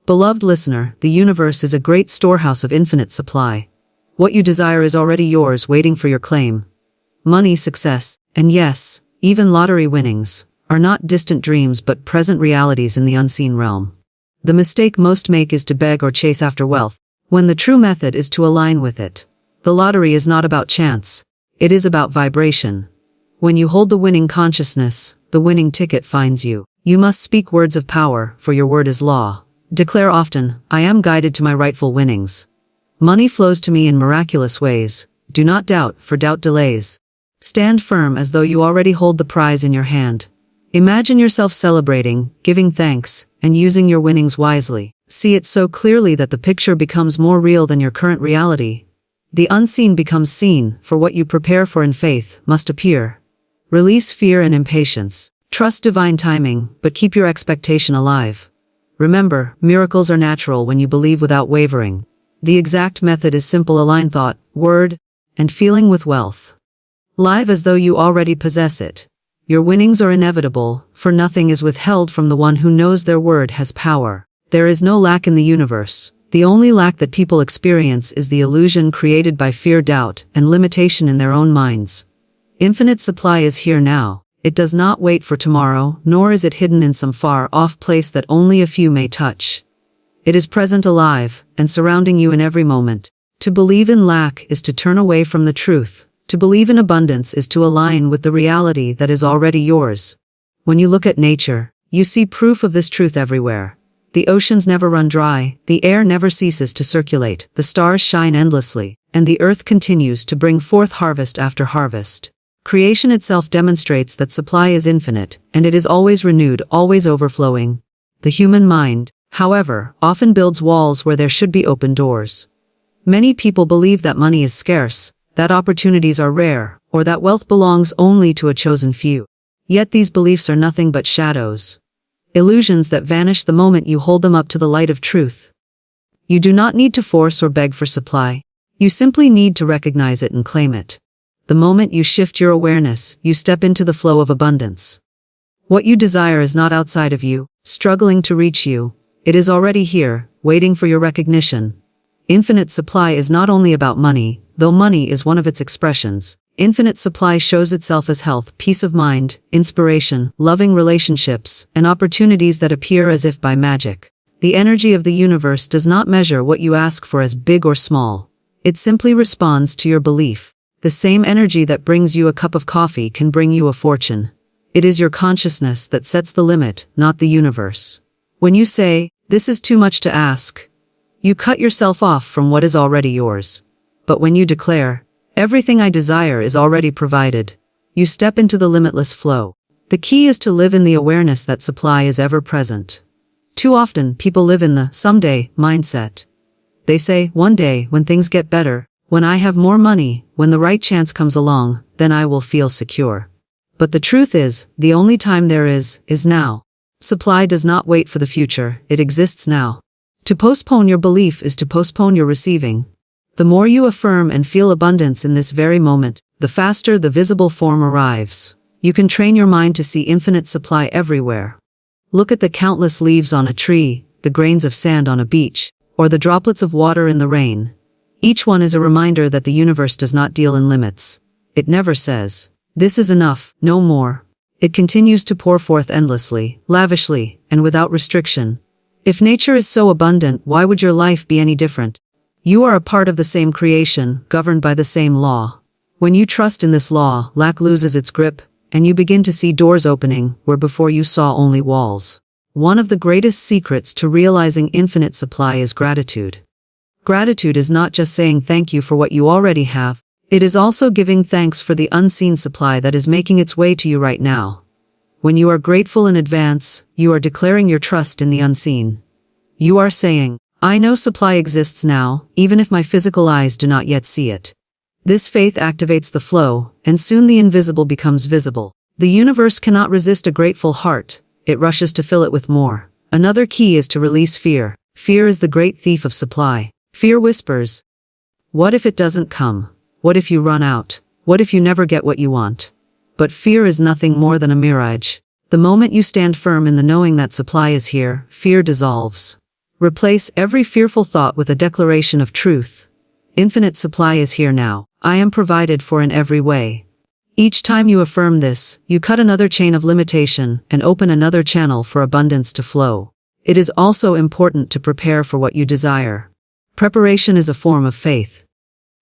Beloved listener, the universe is a great storehouse of infinite supply. What you desire is already yours, waiting for your claim. Money, success, and yes, even lottery winnings, are not distant dreams but present realities in the unseen realm. The mistake most make is to beg or chase after wealth, when the true method is to align with it. The lottery is not about chance. It is about vibration. When you hold the winning consciousness, the winning ticket finds you. You must speak words of power, for your word is law. Declare often, I am guided to my rightful winnings. Money flows to me in miraculous ways. Do not doubt, for doubt delays. Stand firm as though you already hold the prize in your hand. Imagine yourself celebrating, giving thanks, and using your winnings wisely. See it so clearly that the picture becomes more real than your current reality. The unseen becomes seen, for what you prepare for in faith must appear. Release fear and impatience. Trust divine timing, but keep your expectation alive. Remember, miracles are natural when you believe without wavering. The exact method is simple: align thought, word, and feeling with wealth. Live as though you already possess it. Your winnings are inevitable, for nothing is withheld from the one who knows their word has power. There is no lack in the universe. The only lack that people experience is the illusion created by fear, doubt, and limitation in their own minds. Infinite supply is here now. It does not wait for tomorrow, nor is it hidden in some far-off place that only a few may touch. It is present, alive, and surrounding you in every moment. To believe in lack is to turn away from the truth. To believe in abundance is to align with the reality that is already yours. When you look at nature, you see proof of this truth everywhere. The oceans never run dry, the air never ceases to circulate, the stars shine endlessly, and the earth continues to bring forth harvest after harvest. Creation itself demonstrates that supply is infinite, and it is always renewed, always overflowing. The human mind, however, often builds walls where there should be open doors. Many people believe that money is scarce, that opportunities are rare, or that wealth belongs only to a chosen few. Yet these beliefs are nothing but shadows. Illusions that vanish the moment you hold them up to the light of truth. You do not need to force or beg for supply. You simply need to recognize it and claim it. The moment you shift your awareness, you step into the flow of abundance. What you desire is not outside of you, struggling to reach you. It is already here, waiting for your recognition. Infinite supply is not only about money, though money is one of its expressions. Infinite supply shows itself as health, peace of mind, inspiration, loving relationships, and opportunities that appear as if by magic. The energy of the universe does not measure what you ask for as big or small. It simply responds to your belief. The same energy that brings you a cup of coffee can bring you a fortune. It is your consciousness that sets the limit, not the universe. When you say, "This is too much to ask," you cut yourself off from what is already yours. But when you declare, "Everything I desire is already provided," you step into the limitless flow. The key is to live in the awareness that supply is ever present. Too often, people live in the someday mindset. They say, one day, when things get better, when I have more money, when the right chance comes along, then I will feel secure. But the truth is, the only time there is now. Supply does not wait for the future, it exists now. To postpone your belief is to postpone your receiving. The more you affirm and feel abundance in this very moment, the faster the visible form arrives. You can train your mind to see infinite supply everywhere. Look at the countless leaves on a tree, the grains of sand on a beach, or the droplets of water in the rain. Each one is a reminder that the universe does not deal in limits. It never says, "This is enough, no more." It continues to pour forth endlessly, lavishly, and without restriction. If nature is so abundant, why would your life be any different? You are a part of the same creation, governed by the same law. When you trust in this law, lack loses its grip, and you begin to see doors opening where before you saw only walls. One of the greatest secrets to realizing infinite supply is gratitude. Gratitude is not just saying thank you for what you already have, it is also giving thanks for the unseen supply that is making its way to you right now. When you are grateful in advance, you are declaring your trust in the unseen. You are saying, "I know supply exists now, even if my physical eyes do not yet see it." This faith activates the flow, and soon the invisible becomes visible. The universe cannot resist a grateful heart, it rushes to fill it with more. Another key is to release fear. Fear is the great thief of supply. Fear whispers, "What if it doesn't come? What if you run out? What if you never get what you want?" But fear is nothing more than a mirage. The moment you stand firm in the knowing that supply is here, fear dissolves. Replace every fearful thought with a declaration of truth. Infinite supply is here now. I am provided for in every way. Each time you affirm this, you cut another chain of limitation and open another channel for abundance to flow. It is also important to prepare for what you desire. Preparation is a form of faith.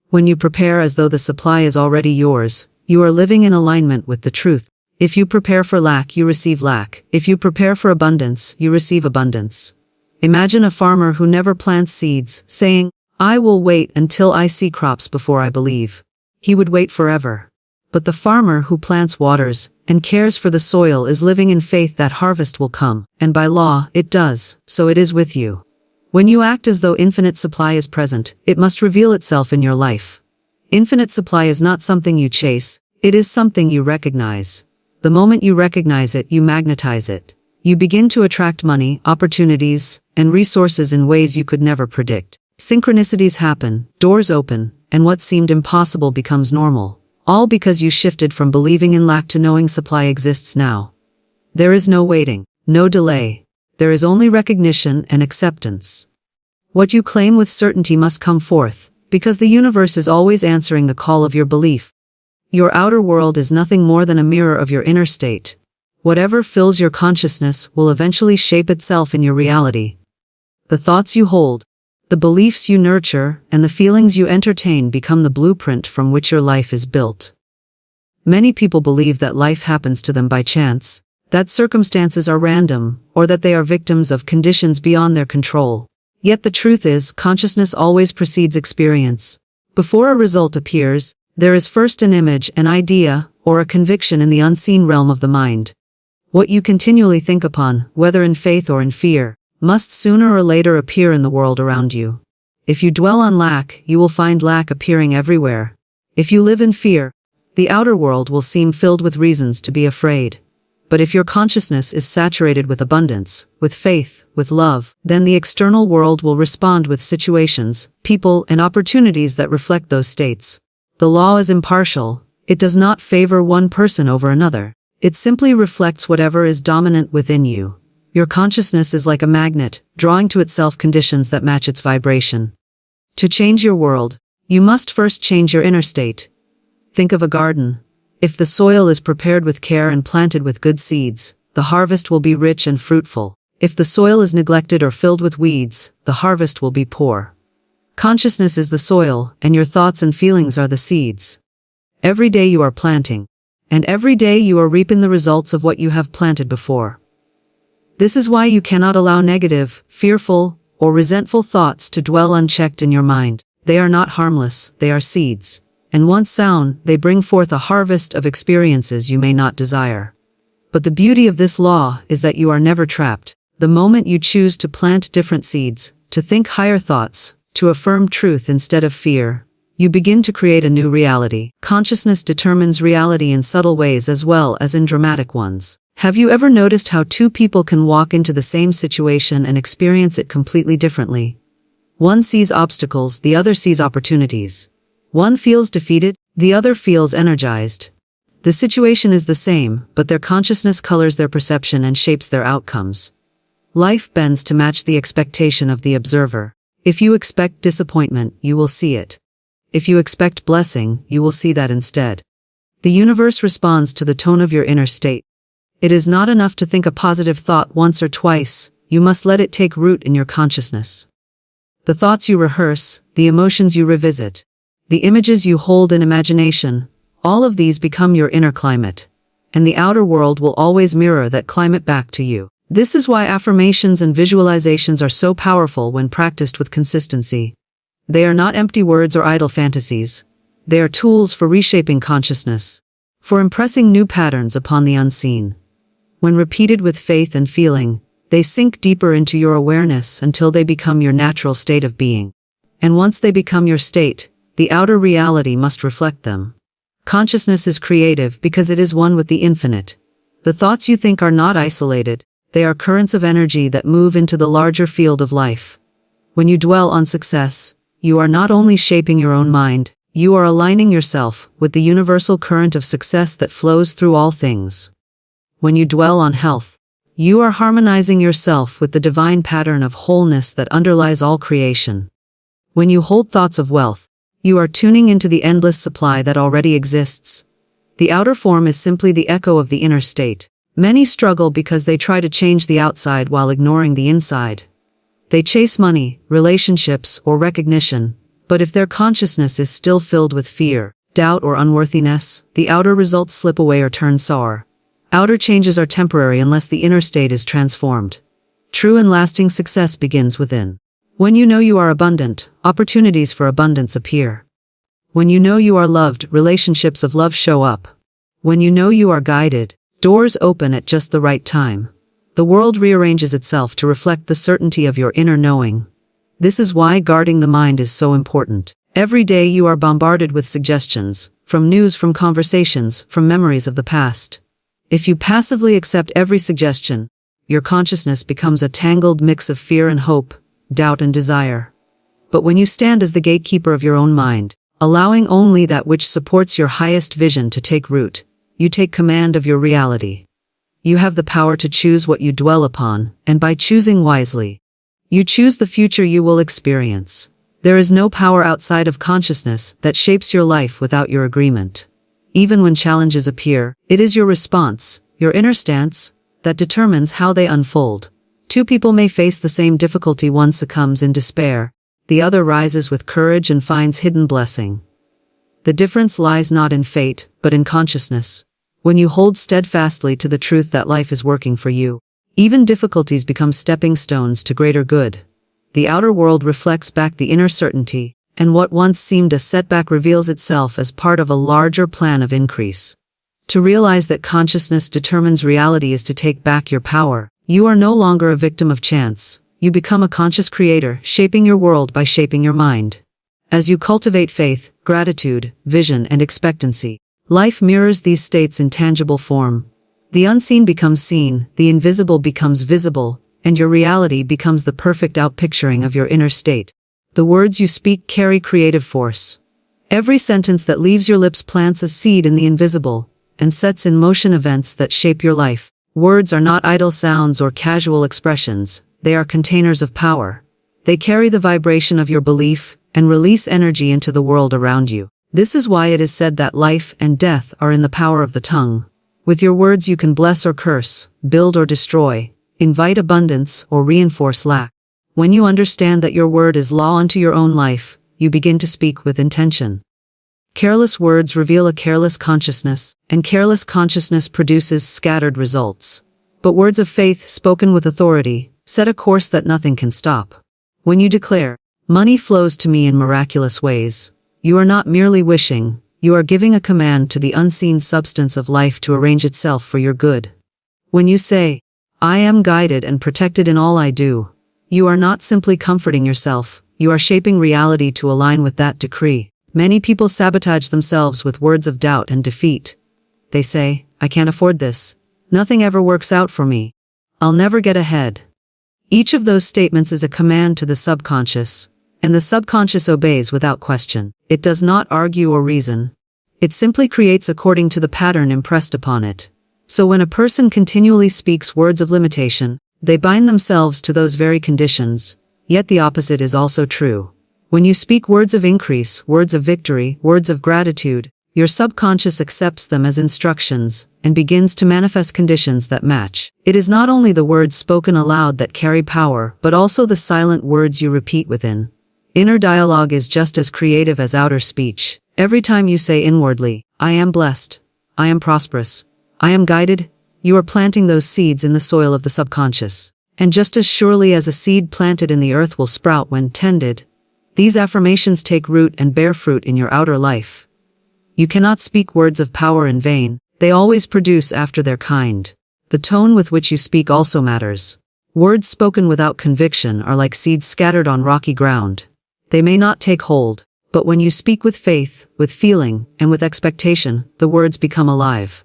When you prepare as though the supply is already yours, you are living in alignment with the truth. If you prepare for lack, you receive lack. If you prepare for abundance, you receive abundance. Imagine a farmer who never plants seeds, saying, "I will wait until I see crops before I believe." He would wait forever. But the farmer who plants, waters, and cares for the soil is living in faith that harvest will come, and by law, it does, so it is with you. When you act as though infinite supply is present, it must reveal itself in your life. Infinite supply is not something you chase, it is something you recognize. The moment you recognize it, you magnetize it. You begin to attract money, opportunities, and resources in ways you could never predict. Synchronicities happen, doors open, and what seemed impossible becomes normal. All because you shifted from believing in lack to knowing supply exists now. There is no waiting, no delay. There is only recognition and acceptance. What you claim with certainty must come forth, because the universe is always answering the call of your belief. Your outer world is nothing more than a mirror of your inner state. Whatever fills your consciousness will eventually shape itself in your reality. The thoughts you hold, the beliefs you nurture, and the feelings you entertain become the blueprint from which your life is built. Many people believe that life happens to them by chance, that circumstances are random, or that they are victims of conditions beyond their control. Yet the truth is, consciousness always precedes experience. Before a result appears, there is first an image, an idea, or a conviction in the unseen realm of the mind. What you continually think upon, whether in faith or in fear, must sooner or later appear in the world around you. If you dwell on lack, you will find lack appearing everywhere. If you live in fear, the outer world will seem filled with reasons to be afraid. But if your consciousness is saturated with abundance, with faith, with love, then the external world will respond with situations, people, and opportunities that reflect those states. The law is impartial. It does not favor one person over another. It simply reflects whatever is dominant within you. Your consciousness is like a magnet, drawing to itself conditions that match its vibration. To change your world, you must first change your inner state. Think of a garden. If the soil is prepared with care and planted with good seeds, the harvest will be rich and fruitful. If the soil is neglected or filled with weeds, the harvest will be poor. Consciousness is the soil, and your thoughts and feelings are the seeds. Every day you are planting, and every day you are reaping the results of what you have planted before. This is why you cannot allow negative, fearful, or resentful thoughts to dwell unchecked in your mind. They are not harmless, they are seeds. And once sown, they bring forth a harvest of experiences you may not desire. But the beauty of this law is that you are never trapped. The moment you choose to plant different seeds, to think higher thoughts, to affirm truth instead of fear, you begin to create a new reality. Consciousness determines reality in subtle ways as well as in dramatic ones. Have you ever noticed how two people can walk into the same situation and experience it completely differently? One sees obstacles, the other sees opportunities. One feels defeated, the other feels energized. The situation is the same, but their consciousness colors their perception and shapes their outcomes. Life bends to match the expectation of the observer. If you expect disappointment, you will see it. If you expect blessing, you will see that instead. The universe responds to the tone of your inner state. It is not enough to think a positive thought once or twice, you must let it take root in your consciousness. The thoughts you rehearse, the emotions you revisit, the images you hold in imagination, all of these become your inner climate. And the outer world will always mirror that climate back to you. This is why affirmations and visualizations are so powerful when practiced with consistency. They are not empty words or idle fantasies. They are tools for reshaping consciousness, for impressing new patterns upon the unseen. When repeated with faith and feeling, they sink deeper into your awareness until they become your natural state of being. And once they become your state, the outer reality must reflect them. Consciousness is creative because it is one with the infinite. The thoughts you think are not isolated, they are currents of energy that move into the larger field of life. When you dwell on success, you are not only shaping your own mind, you are aligning yourself with the universal current of success that flows through all things. When you dwell on health, You are harmonizing yourself with the divine pattern of wholeness that underlies all creation. When you hold thoughts of wealth, you are tuning into the endless supply that already exists. The outer form is simply the echo of the inner state. Many struggle because they try to change the outside while ignoring the inside. They chase money, relationships, or recognition, but if their consciousness is still filled with fear, doubt, or unworthiness, the outer results slip away or turn sour. Outer changes are temporary unless the inner state is transformed. True and lasting success begins within. When you know you are abundant, opportunities for abundance appear. When you know you are loved, relationships of love show up. When you know you are guided, doors open at just the right time. The world rearranges itself to reflect the certainty of your inner knowing. This is why guarding the mind is so important. Every day you are bombarded with suggestions, from news, from conversations, from memories of the past. If you passively accept every suggestion, your consciousness becomes a tangled mix of fear and hope, doubt and desire. But when you stand as the gatekeeper of your own mind, allowing only that which supports your highest vision to take root, you take command of your reality. You have the power to choose what you dwell upon, and by choosing wisely, you choose the future you will experience. There is no power outside of consciousness that shapes your life without your agreement. Even when challenges appear, it is your response, your inner stance, that determines how they unfold. Two people may face the same difficulty. One succumbs in despair, the other rises with courage and finds hidden blessing. The difference lies not in fate, but in consciousness. When you hold steadfastly to the truth that life is working for you, even difficulties become stepping stones to greater good. The outer world reflects back the inner certainty, and what once seemed a setback reveals itself as part of a larger plan of increase. To realize that consciousness determines reality is to take back your power. You are no longer a victim of chance. You become a conscious creator, shaping your world by shaping your mind. As you cultivate faith, gratitude, vision, and expectancy, life mirrors these states in tangible form. The unseen becomes seen, the invisible becomes visible, and your reality becomes the perfect outpicturing of your inner state. The words you speak carry creative force. Every sentence that leaves your lips plants a seed in the invisible and sets in motion events that shape your life. Words are not idle sounds or casual expressions. They are containers of power. They carry the vibration of your belief and release energy into the world around you. This is why it is said that life and death are in the power of the tongue. With your words you can bless or curse, build or destroy, invite abundance or reinforce lack. When you understand that your word is law unto your own life, you begin to speak with intention. Careless words reveal a careless consciousness, and careless consciousness produces scattered results. But words of faith, spoken with authority, set a course that nothing can stop. When you declare, "Money flows to me in miraculous ways," you are not merely wishing, you are giving a command to the unseen substance of life to arrange itself for your good. When you say, "I am guided and protected in all I do," you are not simply comforting yourself, you are shaping reality to align with that decree. Many people sabotage themselves with words of doubt and defeat. They say, "I can't afford this. Nothing ever works out for me. I'll never get ahead." Each of those statements is a command to the subconscious, and the subconscious obeys without question. It does not argue or reason. It simply creates according to the pattern impressed upon it. So when a person continually speaks words of limitation, they bind themselves to those very conditions. Yet the opposite is also true. When you speak words of increase, words of victory, words of gratitude, your subconscious accepts them as instructions and begins to manifest conditions that match. It is not only the words spoken aloud that carry power, but also the silent words you repeat within. Inner dialogue is just as creative as outer speech. Every time you say inwardly, "I am blessed, I am prosperous, I am guided," you are planting those seeds in the soil of the subconscious. And just as surely as a seed planted in the earth will sprout when tended, these affirmations take root and bear fruit in your outer life. You cannot speak words of power in vain. They always produce after their kind. The tone with which you speak also matters. Words spoken without conviction are like seeds scattered on rocky ground. They may not take hold, but when you speak with faith, with feeling, and with expectation, the words become alive.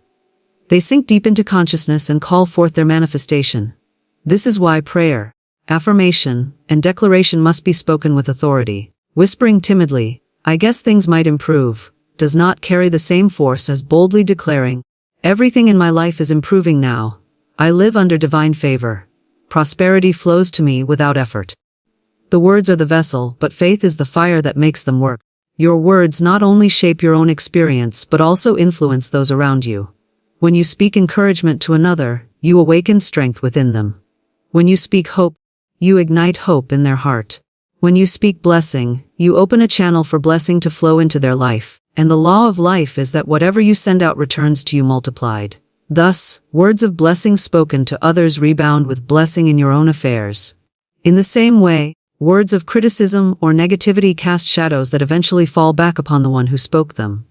They sink deep into consciousness and call forth their manifestation. This is why prayer, affirmation, and declaration must be spoken with authority. Whispering timidly, "I guess things might improve," does not carry the same force as boldly declaring, "Everything in my life is improving now. I live under divine favor. Prosperity flows to me without effort. The words are the vessel, but faith is the fire that makes them work. Your words not only shape your own experience but also influence those around you. When you speak encouragement to another, you awaken strength within them. When you speak hope, you ignite hope in their heart. When you speak blessing, you open a channel for blessing to flow into their life, and the law of life is that whatever you send out returns to you multiplied. Thus, words of blessing spoken to others rebound with blessing in your own affairs. In the same way, words of criticism or negativity cast shadows that eventually fall back upon the one who spoke them.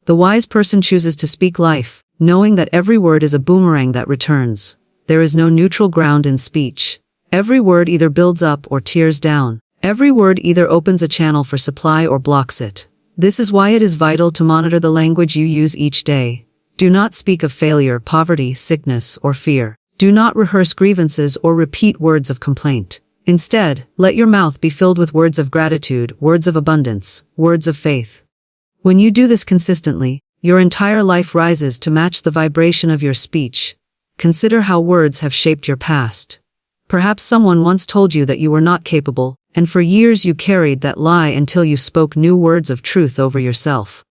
The wise person chooses to speak life, knowing that every word is a boomerang that returns. There is no neutral ground in speech. Every word either builds up or tears down. Every word either opens a channel for supply or blocks it. This is why it is vital to monitor the language you use each day. Do not speak of failure, poverty, sickness, or fear. Do not rehearse grievances or repeat words of complaint. Instead, let your mouth be filled with words of gratitude, words of abundance, words of faith. When you do this consistently, your entire life rises to match the vibration of your speech. Consider how words have shaped your past. Perhaps someone once told you that you were not capable, and for years you carried that lie until you spoke new words of truth over yourself.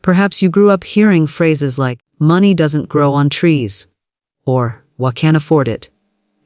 Perhaps you grew up hearing phrases like, "Money doesn't grow on trees," or, "Why can't afford it?"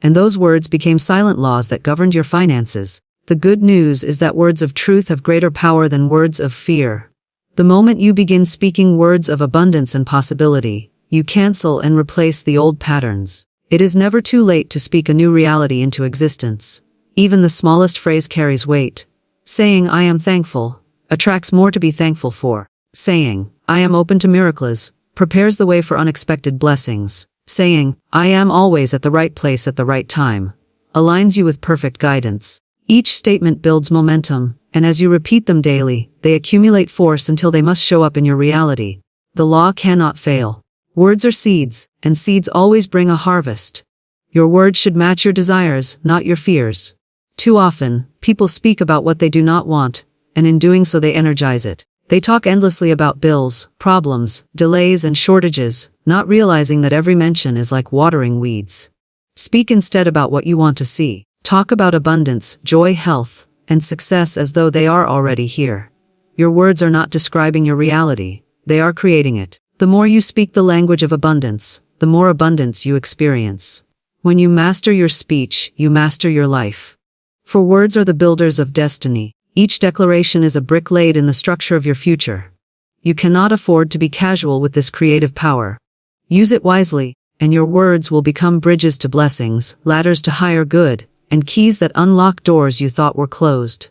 And those words became silent laws that governed your finances. The good news is that words of truth have greater power than words of fear. The moment you begin speaking words of abundance and possibility, you cancel and replace the old patterns. It is never too late to speak a new reality into existence. Even the smallest phrase carries weight. Saying, "I am thankful," attracts more to be thankful for. Saying, "I am open to miracles," prepares the way for unexpected blessings. Saying, "I am always at the right place at the right time," aligns you with perfect guidance. Each statement builds momentum, and as you repeat them daily, they accumulate force until they must show up in your reality. The law cannot fail. Words are seeds, and seeds always bring a harvest. Your words should match your desires, not your fears. Too often, people speak about what they do not want, and in doing so they energize it. They talk endlessly about bills, problems, delays, and shortages, not realizing that every mention is like watering weeds. Speak instead about what you want to see. Talk about abundance, joy, health, and success as though they are already here. Your words are not describing your reality, they are creating it. The more you speak the language of abundance, the more abundance you experience. When you master your speech, you master your life. For words are the builders of destiny. Each declaration is a brick laid in the structure of your future. You cannot afford to be casual with this creative power. Use it wisely, and your words will become bridges to blessings, ladders to higher good, and keys that unlock doors you thought were closed.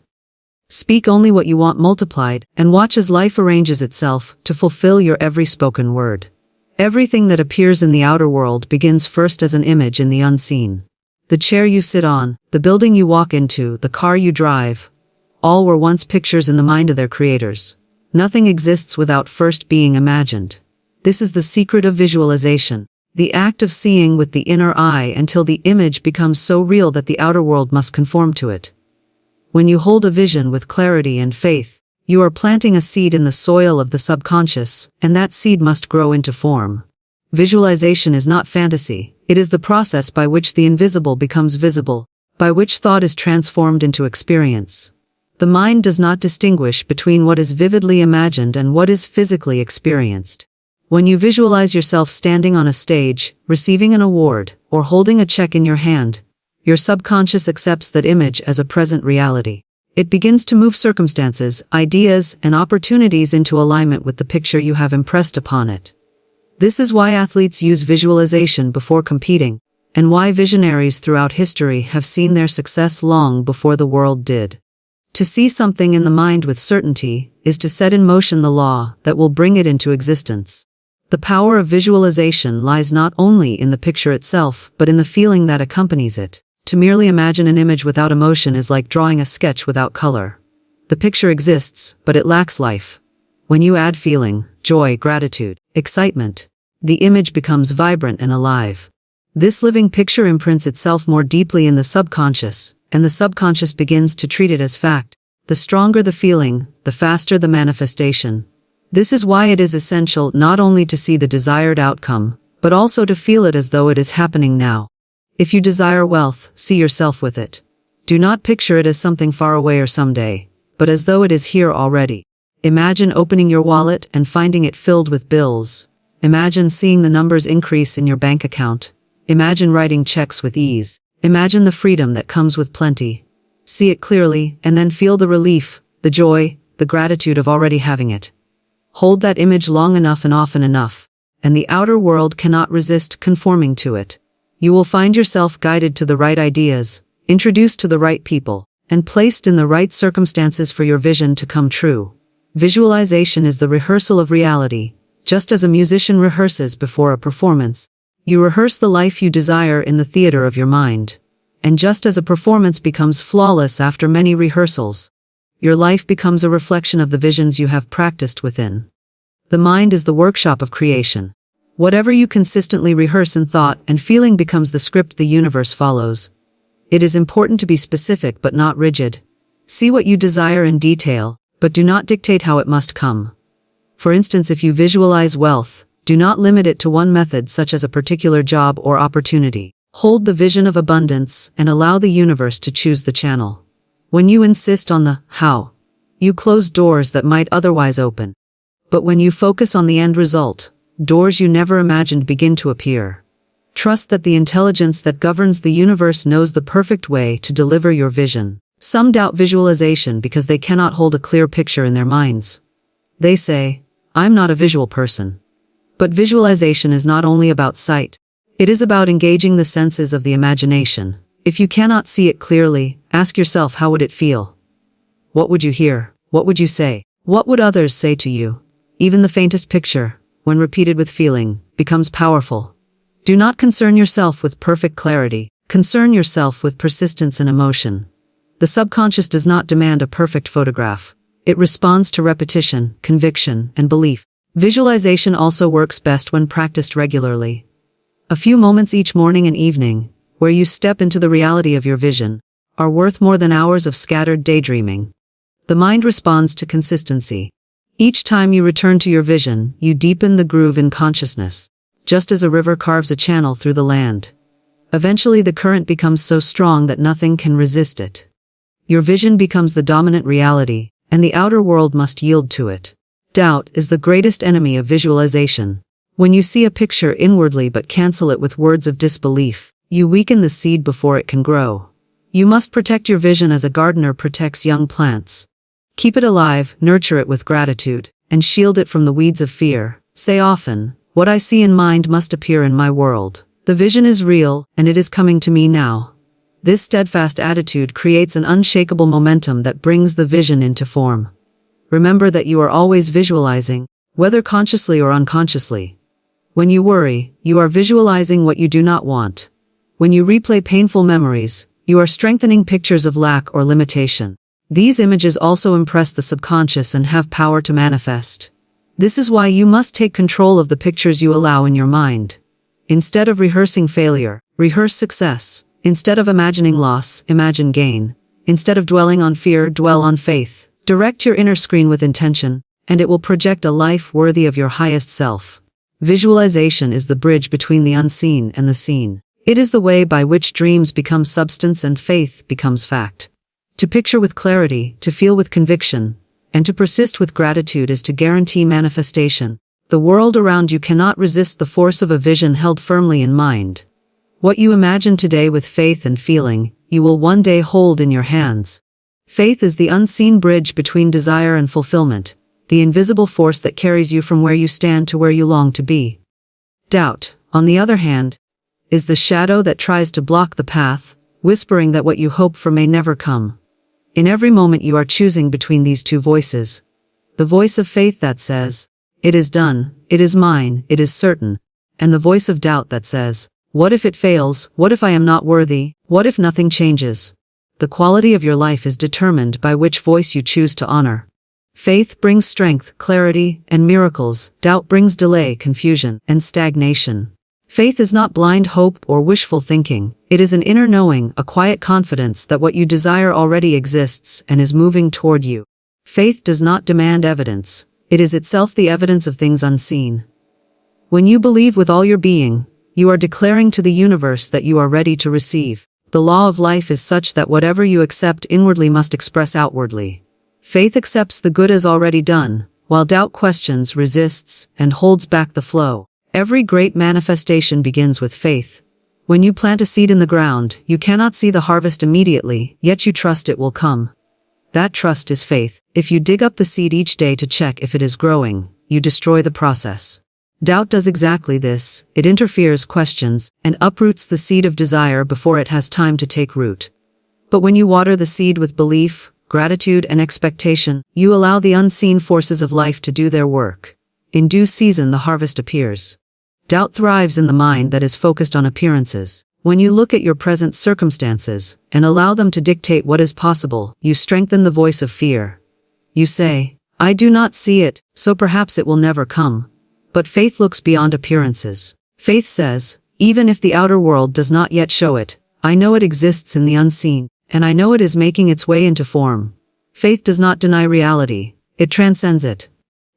Speak only what you want multiplied, and watch as life arranges itself to fulfill your every spoken word. Everything that appears in the outer world begins first as an image in the unseen. The chair you sit on, the building you walk into, the car you drive, all were once pictures in the mind of their creators. Nothing exists without first being imagined. This is the secret of visualization, the act of seeing with the inner eye until the image becomes so real that the outer world must conform to it. When you hold a vision with clarity and faith, you are planting a seed in the soil of the subconscious, and that seed must grow into form. Visualization is not fantasy, it is the process by which the invisible becomes visible, by which thought is transformed into experience. The mind does not distinguish between what is vividly imagined and what is physically experienced. When you visualize yourself standing on a stage, receiving an award, or holding a check in your hand, your subconscious accepts that image as a present reality. It begins to move circumstances, ideas, and opportunities into alignment with the picture you have impressed upon it. This is why athletes use visualization before competing, and why visionaries throughout history have seen their success long before the world did. To see something in the mind with certainty is to set in motion the law that will bring it into existence. The power of visualization lies not only in the picture itself, but in the feeling that accompanies it. To merely imagine an image without emotion is like drawing a sketch without color. The picture exists, but it lacks life. When you add feeling, joy, gratitude, excitement, the image becomes vibrant and alive. This living picture imprints itself more deeply in the subconscious, and the subconscious begins to treat it as fact. The stronger the feeling, the faster the manifestation. This is why it is essential not only to see the desired outcome, but also to feel it as though it is happening now. If you desire wealth, see yourself with it. Do not picture it as something far away or someday, but as though it is here already. Imagine opening your wallet and finding it filled with bills. Imagine seeing the numbers increase in your bank account. Imagine writing checks with ease. Imagine the freedom that comes with plenty. See it clearly, and then feel the relief, the joy, the gratitude of already having it. Hold that image long enough and often enough, and the outer world cannot resist conforming to it. You will find yourself guided to the right ideas, introduced to the right people, and placed in the right circumstances for your vision to come true. Visualization is the rehearsal of reality. Just as a musician rehearses before a performance, you rehearse the life you desire in the theater of your mind. And just as a performance becomes flawless after many rehearsals, your life becomes a reflection of the visions you have practiced within. The mind is the workshop of creation. Whatever you consistently rehearse in thought and feeling becomes the script the universe follows. It is important to be specific but not rigid. See what you desire in detail, but do not dictate how it must come. For instance, if you visualize wealth, do not limit it to one method such as a particular job or opportunity. Hold the vision of abundance and allow the universe to choose the channel. When you insist on the how, you close doors that might otherwise open. But when you focus on the end result, doors you never imagined begin to appear. Trust that the intelligence that governs the universe knows the perfect way to deliver your vision. Some doubt visualization because they cannot hold a clear picture in their minds. They say, "I'm not a visual person." But visualization is not only about sight. It is about engaging the senses of the imagination. If you cannot see it clearly, ask yourself, how would it feel? What would you hear? What would you say? What would others say to you? Even the faintest picture, when repeated with feeling, becomes powerful. Do not concern yourself with perfect clarity. Concern yourself with persistence and emotion. The subconscious does not demand a perfect photograph. It responds to repetition, conviction, and belief. Visualization also works best when practiced regularly. A few moments each morning and evening, where you step into the reality of your vision, are worth more than hours of scattered daydreaming. The mind responds to consistency. Each time you return to your vision, you deepen the groove in consciousness, just as a river carves a channel through the land. Eventually the current becomes so strong that nothing can resist it. Your vision becomes the dominant reality, and the outer world must yield to it. Doubt is the greatest enemy of visualization. When you see a picture inwardly but cancel it with words of disbelief, you weaken the seed before it can grow. You must protect your vision as a gardener protects young plants. Keep it alive, nurture it with gratitude, and shield it from the weeds of fear. Say often, "What I see in mind must appear in my world. The vision is real, and it is coming to me now." This steadfast attitude creates an unshakable momentum that brings the vision into form. Remember that you are always visualizing, whether consciously or unconsciously. When you worry, you are visualizing what you do not want. When you replay painful memories, you are strengthening pictures of lack or limitation. These images also impress the subconscious and have power to manifest. This is why you must take control of the pictures you allow in your mind. Instead of rehearsing failure, rehearse success. Instead of imagining loss, imagine gain. Instead of dwelling on fear, dwell on faith. Direct your inner screen with intention, and it will project a life worthy of your highest self. Visualization is the bridge between the unseen and the seen. It is the way by which dreams become substance and faith becomes fact. To picture with clarity, to feel with conviction, and to persist with gratitude is to guarantee manifestation. The world around you cannot resist the force of a vision held firmly in mind. What you imagine today with faith and feeling, you will one day hold in your hands. Faith is the unseen bridge between desire and fulfillment, the invisible force that carries you from where you stand to where you long to be. Doubt, on the other hand, is the shadow that tries to block the path, whispering that what you hope for may never come. In every moment you are choosing between these two voices. The voice of faith that says, "It is done, it is mine, it is certain," and the voice of doubt that says, "What if it fails? What if I am not worthy? What if nothing changes?" The quality of your life is determined by which voice you choose to honor. Faith brings strength, clarity, and miracles. Doubt brings delay, confusion, and stagnation. Faith is not blind hope or wishful thinking. It is an inner knowing, a quiet confidence that what you desire already exists and is moving toward you. Faith does not demand evidence. It is itself the evidence of things unseen. When you believe with all your being, you are declaring to the universe that you are ready to receive. The law of life is such that whatever you accept inwardly must express outwardly. Faith accepts the good as already done, while doubt questions, resists, and holds back the flow. Every great manifestation begins with faith. When you plant a seed in the ground, you cannot see the harvest immediately, yet you trust it will come. That trust is faith. If you dig up the seed each day to check if it is growing, you destroy the process. Doubt does exactly this. It interferes, questions, and uproots the seed of desire before it has time to take root. But when you water the seed with belief, gratitude, and expectation, you allow the unseen forces of life to do their work. In due season, the harvest appears. Doubt thrives in the mind that is focused on appearances. When you look at your present circumstances and allow them to dictate what is possible, you strengthen the voice of fear. You say, "I do not see it, so perhaps it will never come." But faith looks beyond appearances. Faith says, even if the outer world does not yet show it, I know it exists in the unseen, and I know it is making its way into form. Faith does not deny reality, it transcends it.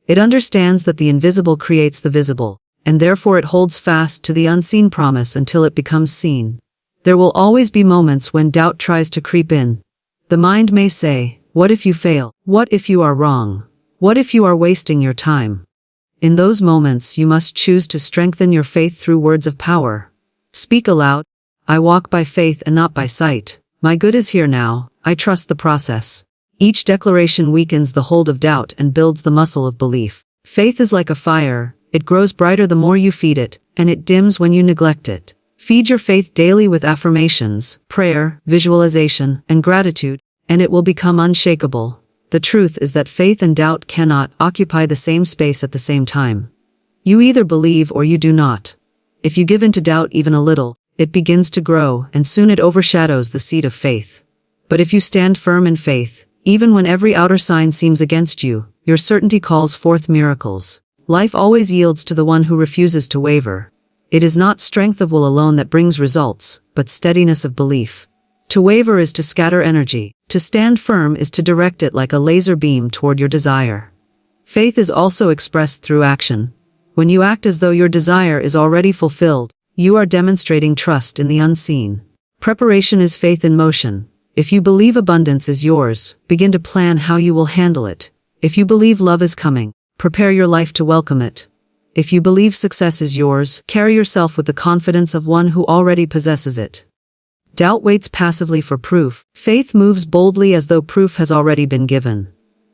It understands that the invisible creates the visible, and therefore it holds fast to the unseen promise until it becomes seen. There will always be moments when doubt tries to creep in. The mind may say, what if you fail? What if you are wrong? What if you are wasting your time? In those moments, you must choose to strengthen your faith through words of power. Speak aloud, I walk by faith and not by sight. My good is here now, I trust the process. Each declaration weakens the hold of doubt and builds the muscle of belief. Faith is like a fire, it grows brighter the more you feed it, and it dims when you neglect it. Feed your faith daily with affirmations, prayer, visualization, and gratitude, and it will become unshakable. The truth is that faith and doubt cannot occupy the same space at the same time. You either believe or you do not. If you give in to doubt even a little, it begins to grow, and soon it overshadows the seed of faith. But if you stand firm in faith, even when every outer sign seems against you, your certainty calls forth miracles. Life always yields to the one who refuses to waver. It is not strength of will alone that brings results, but steadiness of belief. To waver is to scatter energy. To stand firm is to direct it like a laser beam toward your desire. Faith is also expressed through action. When you act as though your desire is already fulfilled, you are demonstrating trust in the unseen. Preparation is faith in motion. If you believe abundance is yours, begin to plan how you will handle it. If you believe love is coming, prepare your life to welcome it. If you believe success is yours, carry yourself with the confidence of one who already possesses it. Doubt waits passively for proof. Faith moves boldly as though proof has already been given.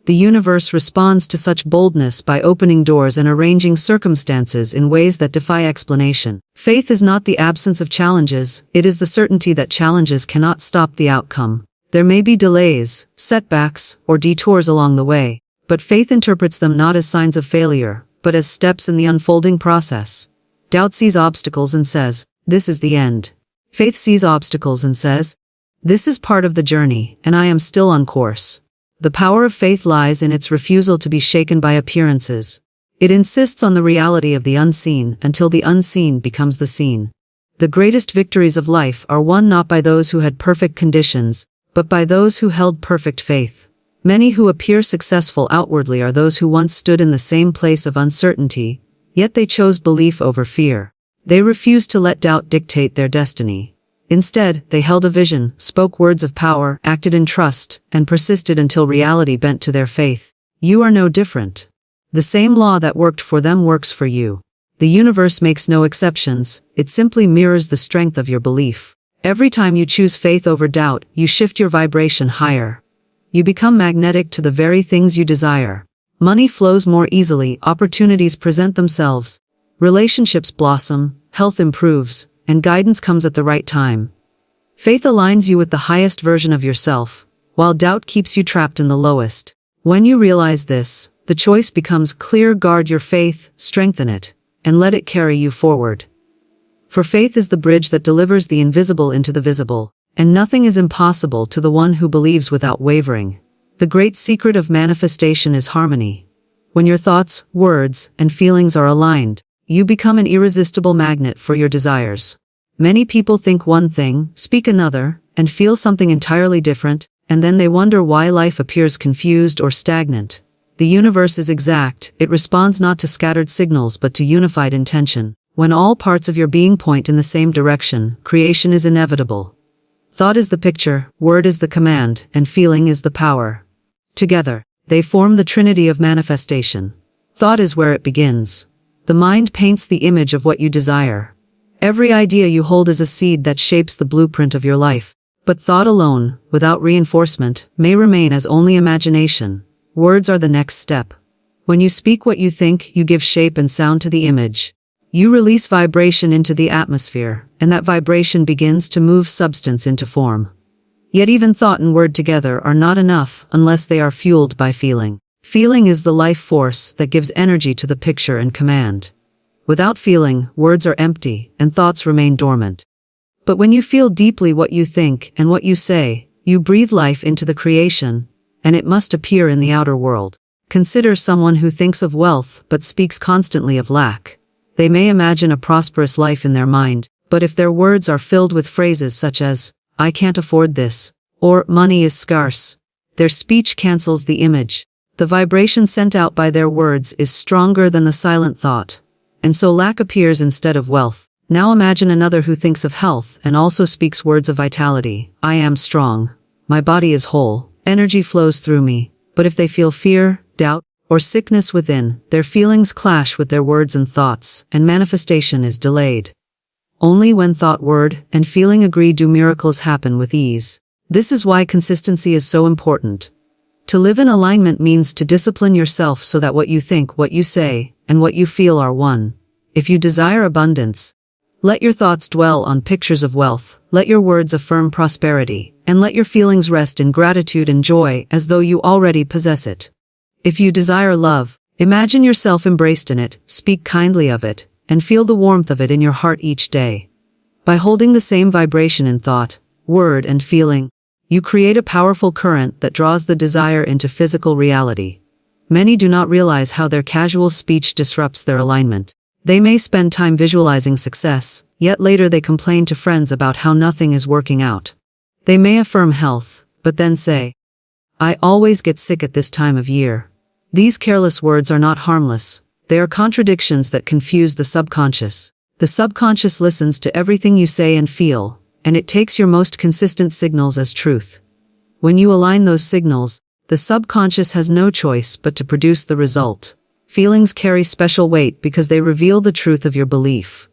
The universe responds to such boldness by opening doors and arranging circumstances in ways that defy explanation. Faith is not the absence of challenges, it is the certainty that challenges cannot stop the outcome. There may be delays, setbacks, or detours along the way, but faith interprets them not as signs of failure, but as steps in the unfolding process. Doubt sees obstacles and says, "This is the end." Faith sees obstacles and says, "This is part of the journey, and I am still on course." The power of faith lies in its refusal to be shaken by appearances. It insists on the reality of the unseen until the unseen becomes the seen. The greatest victories of life are won not by those who had perfect conditions, but by those who held perfect faith. Many who appear successful outwardly are those who once stood in the same place of uncertainty, yet they chose belief over fear. They refused to let doubt dictate their destiny. Instead, they held a vision, spoke words of power, acted in trust, and persisted until reality bent to their faith. You are no different. The same law that worked for them works for you. The universe makes no exceptions, it simply mirrors the strength of your belief. Every time you choose faith over doubt, you shift your vibration higher. You become magnetic to the very things you desire. Money flows more easily, opportunities present themselves. Relationships blossom, health improves, and guidance comes at the right time. Faith aligns you with the highest version of yourself, while doubt keeps you trapped in the lowest. When you realize this, the choice becomes clear: guard your faith, strengthen it, and let it carry you forward. For faith is the bridge that delivers the invisible into the visible, and nothing is impossible to the one who believes without wavering. The great secret of manifestation is harmony. When your thoughts, words, and feelings are aligned, you become an irresistible magnet for your desires. Many people think one thing, speak another, and feel something entirely different, and then they wonder why life appears confused or stagnant. The universe is exact, it responds not to scattered signals but to unified intention. When all parts of your being point in the same direction, creation is inevitable. Thought is the picture, word is the command, and feeling is the power. Together, they form the trinity of manifestation. Thought is where it begins. The mind paints the image of what you desire. Every idea you hold is a seed that shapes the blueprint of your life. But thought alone, without reinforcement, may remain as only imagination. Words are the next step. When you speak what you think, you give shape and sound to the image. You release vibration into the atmosphere, and that vibration begins to move substance into form. Yet even thought and word together are not enough unless they are fueled by feeling. Feeling is the life force that gives energy to the picture and command. Without feeling, words are empty, and thoughts remain dormant. But when you feel deeply what you think and what you say, you breathe life into the creation, and it must appear in the outer world. Consider someone who thinks of wealth but speaks constantly of lack. They may imagine a prosperous life in their mind, but if their words are filled with phrases such as, "I can't afford this," or "money is scarce," their speech cancels the image. The vibration sent out by their words is stronger than the silent thought, and so lack appears instead of wealth. Now imagine another who thinks of health and also speaks words of vitality. "I am strong. My body is whole. Energy flows through me." But if they feel fear, doubt, or sickness within, their feelings clash with their words and thoughts, and manifestation is delayed. Only when thought, word, and feeling agree do miracles happen with ease. This is why consistency is so important. To live in alignment means to discipline yourself so that what you think, what you say, and what you feel are one. If you desire abundance, let your thoughts dwell on pictures of wealth, let your words affirm prosperity, and let your feelings rest in gratitude and joy as though you already possess it. If you desire love, imagine yourself embraced in it, speak kindly of it, and feel the warmth of it in your heart each day. By holding the same vibration in thought, word, and feeling, you create a powerful current that draws the desire into physical reality. Many do not realize how their casual speech disrupts their alignment. They may spend time visualizing success, yet later they complain to friends about how nothing is working out. They may affirm health, but then say, "I always get sick at this time of year." These careless words are not harmless. They are contradictions that confuse the subconscious. The subconscious listens to everything you say and feel, and it takes your most consistent signals as truth. When you align those signals, the subconscious has no choice but to produce the result. Feelings carry special weight because they reveal the truth of your belief.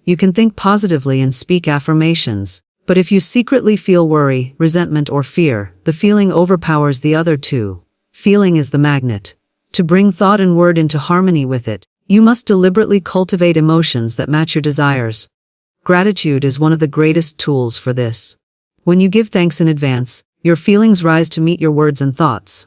You can think positively and speak affirmations, but if you secretly feel worry, resentment, or fear, the feeling overpowers the other two. Feeling is the magnet. To bring thought and word into harmony with it, you must deliberately cultivate emotions that match your desires. Gratitude is one of the greatest tools for this. When you give thanks in advance, your feelings rise to meet your words and thoughts.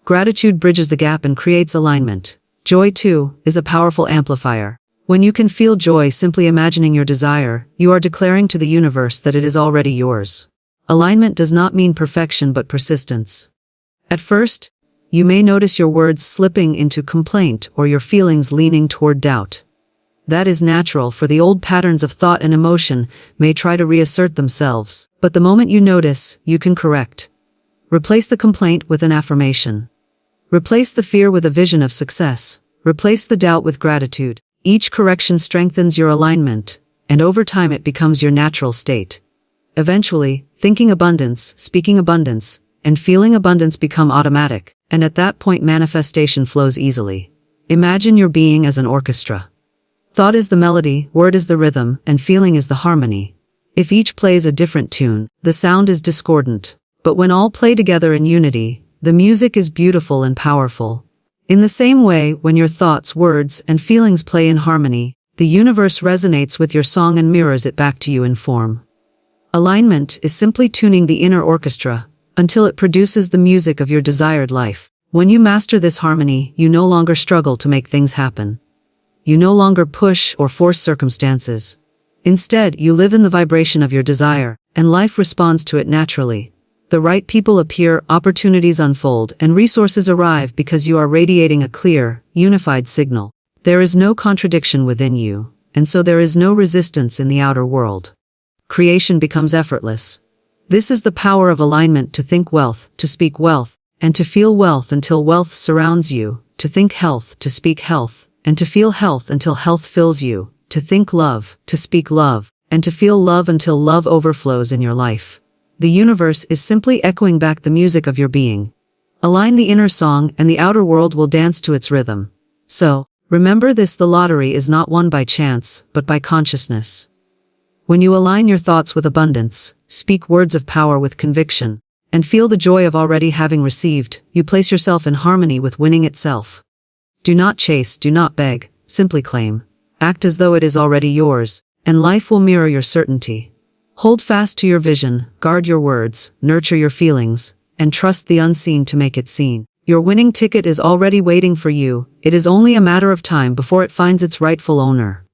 Gratitude bridges the gap and creates alignment. Joy, too, is a powerful amplifier. When you can feel joy simply imagining your desire, you are declaring to the universe that it is already yours. Alignment does not mean perfection but persistence. At first, you may notice your words slipping into complaint or your feelings leaning toward doubt. That is natural, for the old patterns of thought and emotion may try to reassert themselves. But the moment you notice, you can correct. Replace the complaint with an affirmation. Replace the fear with a vision of success. Replace the doubt with gratitude. Each correction strengthens your alignment, and over time it becomes your natural state. Eventually, thinking abundance, speaking abundance, and feeling abundance become automatic, and at that point manifestation flows easily. Imagine your being as an orchestra. Thought is the melody, word is the rhythm, and feeling is the harmony. If each plays a different tune, the sound is discordant. But when all play together in unity, the music is beautiful and powerful. In the same way, when your thoughts, words, and feelings play in harmony, the universe resonates with your song and mirrors it back to you in form. Alignment is simply tuning the inner orchestra until it produces the music of your desired life. When you master this harmony, you no longer struggle to make things happen. You no longer push or force circumstances. Instead, you live in the vibration of your desire, and life responds to it naturally. The right people appear, opportunities unfold, and resources arrive because you are radiating a clear, unified signal. There is no contradiction within you, and so there is no resistance in the outer world. Creation becomes effortless. This is the power of alignment: to think wealth, to speak wealth, and to feel wealth until wealth surrounds you, to think health, to speak health, and to feel health until health fills you, to think love, to speak love, and to feel love until love overflows in your life. The universe is simply echoing back the music of your being. Align the inner song and the outer world will dance to its rhythm. So, remember this: the lottery is not won by chance, but by consciousness. When you align your thoughts with abundance, speak words of power with conviction, and feel the joy of already having received, you place yourself in harmony with winning itself. Do not chase, do not beg, simply claim. Act as though it is already yours, and life will mirror your certainty. Hold fast to your vision, guard your words, nurture your feelings, and trust the unseen to make it seen. Your winning ticket is already waiting for you. It is only a matter of time before it finds its rightful owner.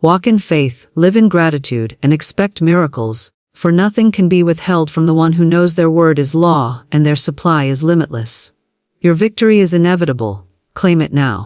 Walk in faith, live in gratitude, and expect miracles, for nothing can be withheld from the one who knows their word is law and their supply is limitless. Your victory is inevitable. Claim it now.